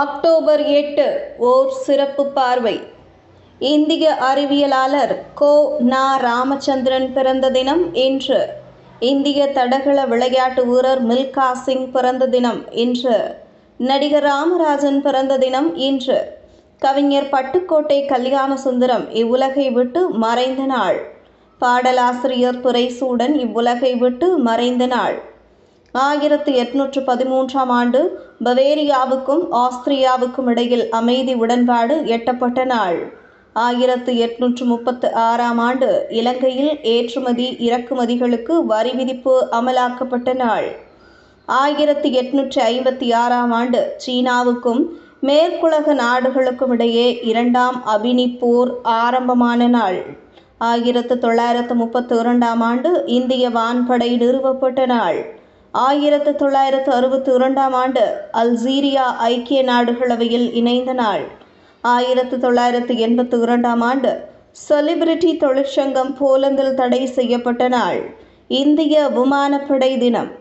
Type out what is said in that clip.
October 8 ஓர் சிறப்பு பார்வை. இந்திய அறிவியலாளர் கோ. நா. ராமச்சந்திரன் பிறந்த தினம் இன்று. இந்திய தடகள விளையாட்டு வீரர் மில்கா சிங் பிறந்த தினம் இன்று. நடிகர் ராமராஜன் பிறந்த தினம் இன்று. கவிஞர் பட்டுக்கோட்டை கல்யாணசுந்தரம் இவ்வுலகை விட்டு மறைந்த நாள். பாடலாசிரியர் துரைசூடன் இவ்வுலகை விட்டு மறைந்த நாள். 1813ஆம் ஆண்டு பவேரியாவுக்கும் ஆஸ்திரியாவுக்கும் இடையில் அமைதி உடன்பாடு எட்டப்பட்ட நாள். 1836ஆம் ஆண்டு இலங்கையில் ஏற்றுமதி இறக்குமதிகளுக்கு வரி விதிப்பு அமலாக்கப்பட்ட நாள். 1856ஆம் ஆண்டு சீனாவுக்கும் மேற்குலக நாடுகளுக்கும் இடையே இரண்டாம் அபினி போர் ஆரம்பமான நாள். 1932ஆம் ஆண்டு இந்திய வான்படை நிறுவப்பட்ட நாள். 1962ஆம் ஆண்டு அல்ஜீரியா ஐக்கிய நாடுகளவையில் இணைந்த நாள். 1982ஆம் ஆண்டு செலிபிரிட்டி தொழிற்சங்கம் போலந்தில் தடை செய்யப்பட்ட நாள். இந்திய விமானப்படை தினம்.